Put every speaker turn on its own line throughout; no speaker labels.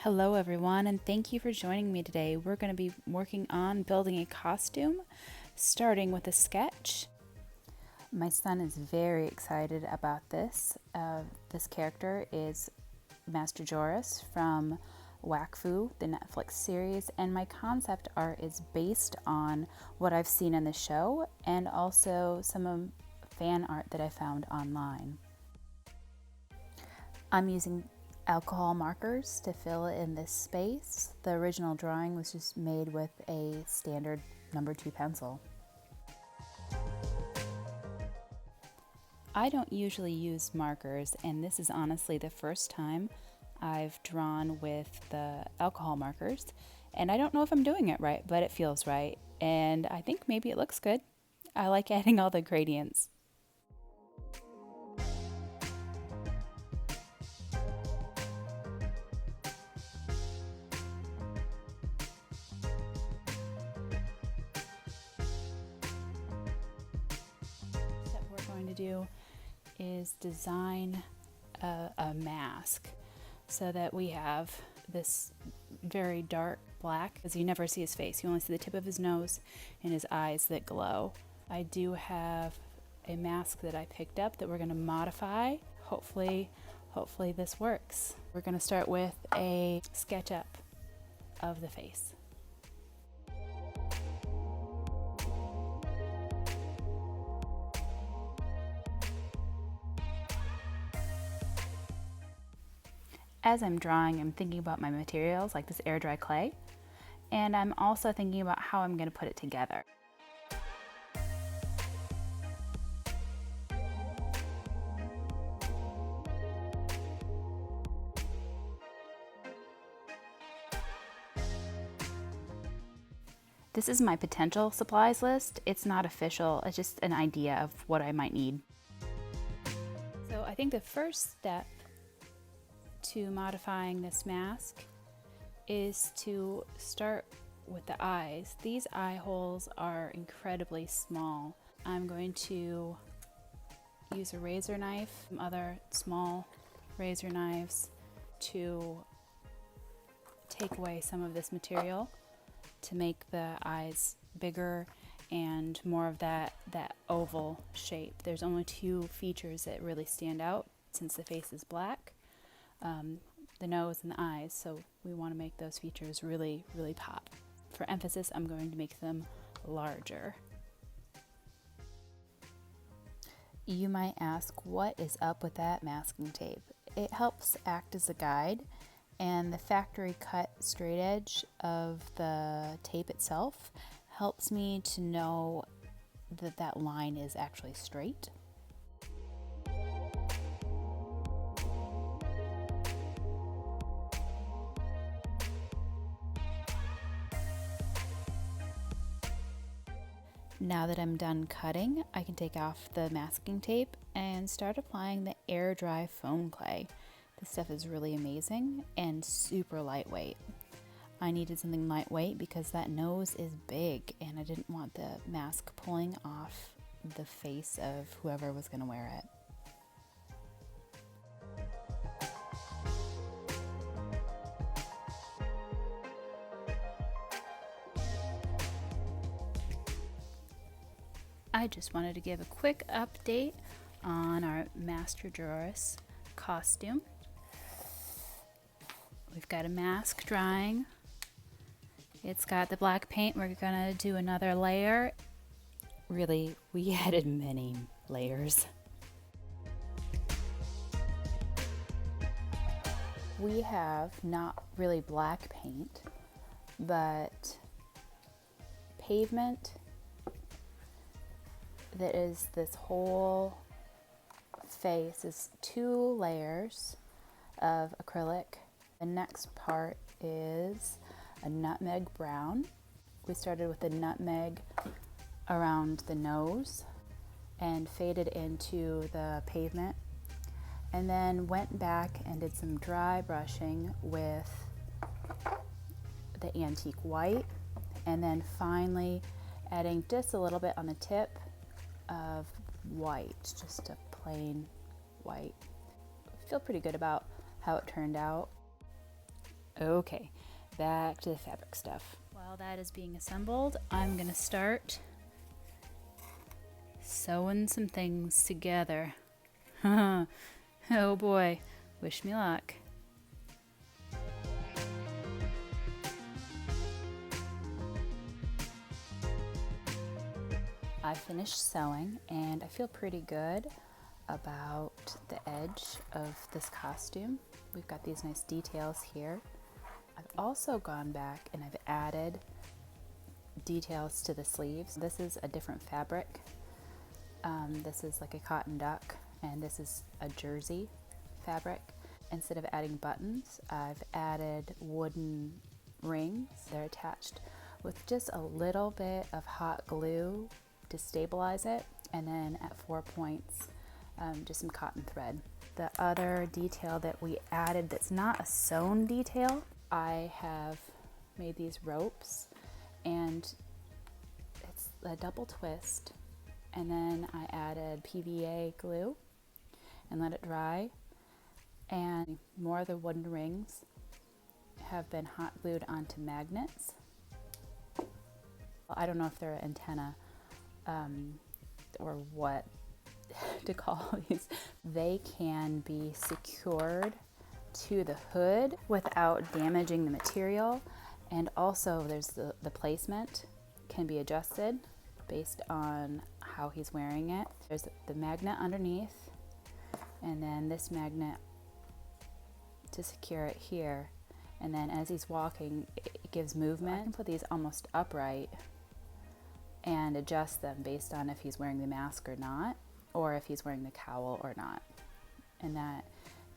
Hello everyone, and thank you for joining me today. We're going to be working on building a costume, starting with a sketch. My son is very excited about this. This character is Master Joris from Wakfu, the Netflix series, and my concept art is based on what I've seen in the show and also some of fan art that I found online. I'm using alcohol markers to fill in this space. The original drawing was just made with a standard number 2 pencil. I don't usually use markers, and this is honestly the first time I've drawn with the alcohol markers, and I don't know if I'm doing it right, but it feels right, and I think maybe it looks good. I like adding all the gradients. What we're going to do is design a mask so that we have this very dark black, because you never see his face. You only see the tip of his nose and his eyes that glow. I do have a mask that I picked up that we're going to modify. Hopefully this works. We're going to start with a SketchUp of the face. As I'm drawing, I'm thinking about my materials, like this air dry clay, and I'm also thinking about how I'm going to put it together. This is my potential supplies list. It's not official, it's just an idea of what I might need. So I think the first step to modifying this mask is to start with the eyes. These eye holes are incredibly small. I'm going to use a razor knife, some other small razor knives to take away some of this material to make the eyes bigger and more of that oval shape. There's only 2 features that really stand out since the face is black. The nose and the eyes, so we want to make those features really pop. For emphasis, I'm going to make them larger. You might ask, what is up with that masking tape? It helps act as a guide, and the factory cut straight edge of the tape itself helps me to know that that line is actually straight. Now that I'm done cutting, I can take off the masking tape and start applying the air dry foam clay. This stuff is really amazing and super lightweight. I needed something lightweight because that nose is big and I didn't want the mask pulling off the face of whoever was going to wear it. I just wanted to give a quick update on our Master Joris costume. We've got a mask drying. It's got the black paint. We're gonna do another layer. Really, we added many layers. We have not really black paint, but pavement that is this whole face is 2 layers of acrylic. The next part is a nutmeg brown. We started with the nutmeg around the nose and faded into the pavement, and then went back and did some dry brushing with the antique white, and then finally adding just a little bit on the tip of white, just a plain white. I feel pretty good about how it turned out. Okay, back to the fabric stuff. While that is being assembled, I'm gonna start sewing some things together. Oh boy, wish me luck. I finished sewing and I feel pretty good about the edge of this costume. We've got these nice details here. I've also gone back and I've added details to the sleeves. This is a different fabric. This is like a cotton duck, and this is a jersey fabric. Instead of adding buttons, I've added wooden rings. They're attached with just a little bit of hot glue to stabilize it, and then at 4 points, just some cotton thread. The other detail that we added that's not a sewn detail, I have made these ropes, and it's a double twist, and then I added PVA glue and let it dry, and more of the wooden rings have been hot glued onto magnets. I don't know if they're antenna or what to call these. They can be secured to the hood without damaging the material, and also there's the placement can be adjusted based on how he's wearing it. There's the magnet underneath, and then this magnet to secure it here, and then as he's walking it gives movement. I can put these almost upright and adjust them based on if he's wearing the mask or not, or if he's wearing the cowl or not, and that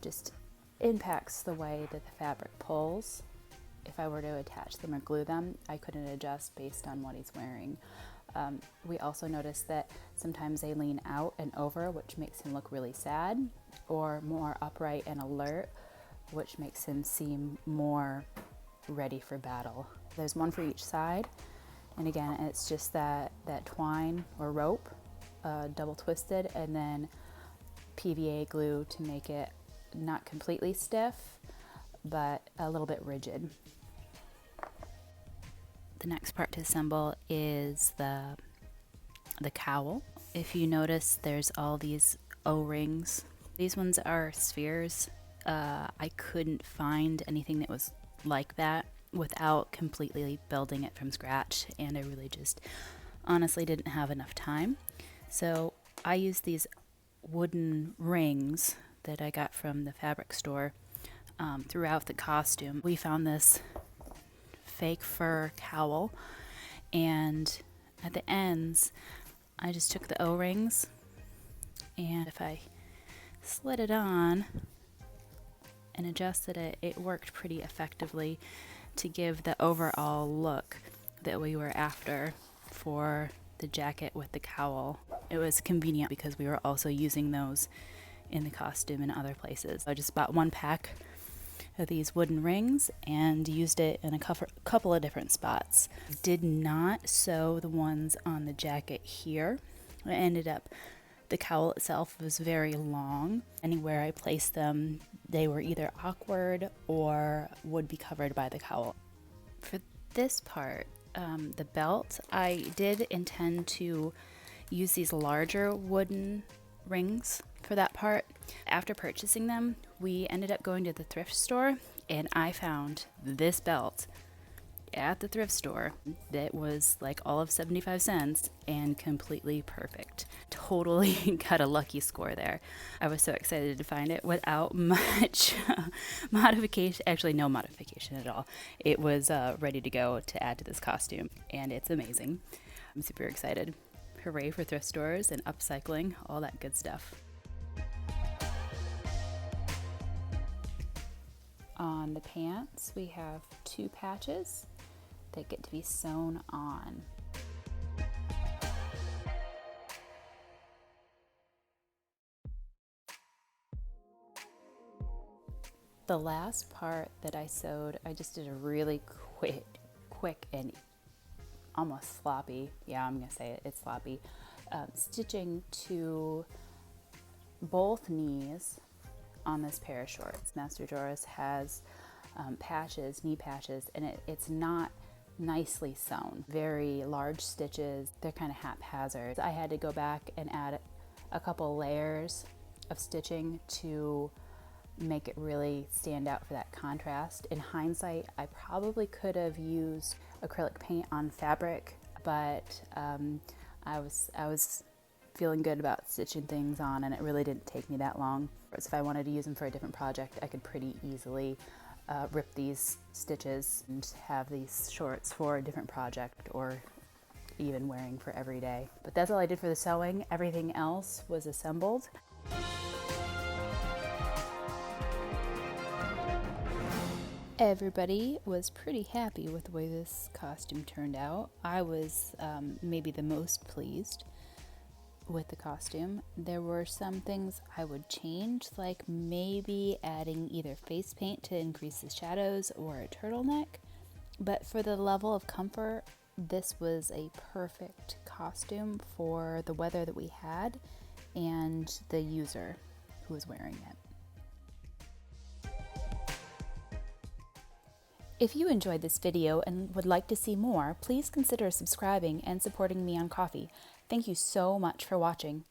just impacts the way that the fabric pulls. If I were to attach them or glue them, I couldn't adjust based on what he's wearing. We also noticed that sometimes they lean out and over, which makes him look really sad, or more upright and alert, which makes him seem more ready for battle. There's one for each side, and again, it's just that twine or rope, double twisted, and then PVA glue to make it not completely stiff, but a little bit rigid. The next part to assemble is the cowl. If you notice, there's all these O-rings. These ones are spheres. I couldn't find anything that was like that without completely building it from scratch, and I really just honestly didn't have enough time. So I used these wooden rings that I got from the fabric store throughout the costume. We found this fake fur cowl, and at the ends I just took the O-rings, and if I slid it on and adjusted it, it worked pretty effectively to give the overall look that we were after for the jacket with the cowl. It was convenient because we were also using those in the costume in other places. I just bought one pack of these wooden rings and used it in a couple of different spots. Did not sew the ones on the jacket here. I ended up, the cowl itself was very long. Anywhere I placed them, they were either awkward or would be covered by the cowl. For this part, the belt, I did intend to use these larger wooden rings for that part. After purchasing them, we ended up going to the thrift store, and I found this belt at the thrift store that was like all of 75 cents and completely perfect. Totally got a lucky score there. I was so excited to find it without much modification, actually no modification at all. It was ready to go to add to this costume, and it's amazing. I'm super excited. Hooray for thrift stores and upcycling, all that good stuff. On the pants, we have 2 patches that get to be sewn on. The last part that I sewed, I just did a really quick and almost sloppy, yeah, I'm gonna say it, it's sloppy, stitching to both knees on this pair of shorts. Master Joris has patches, knee patches, and it's not nicely sewn. Very large stitches, they're kind of haphazard. I had to go back and add a couple layers of stitching to make it really stand out for that contrast. In hindsight, I probably could have used acrylic paint on fabric, but I was feeling good about stitching things on, and it really didn't take me that long. If I wanted to use them for a different project, I could pretty easily rip these stitches and have these shorts for a different project, or even wearing for every day. But that's all I did for the sewing. Everything else was assembled. Everybody was pretty happy with the way this costume turned out. I was maybe the most pleased with the costume. There were some things I would change, like maybe adding either face paint to increase the shadows or a turtleneck. But for the level of comfort, this was a perfect costume for the weather that we had and the user who was wearing it. If you enjoyed this video and would like to see more, please consider subscribing and supporting me on Ko-fi. Thank you so much for watching.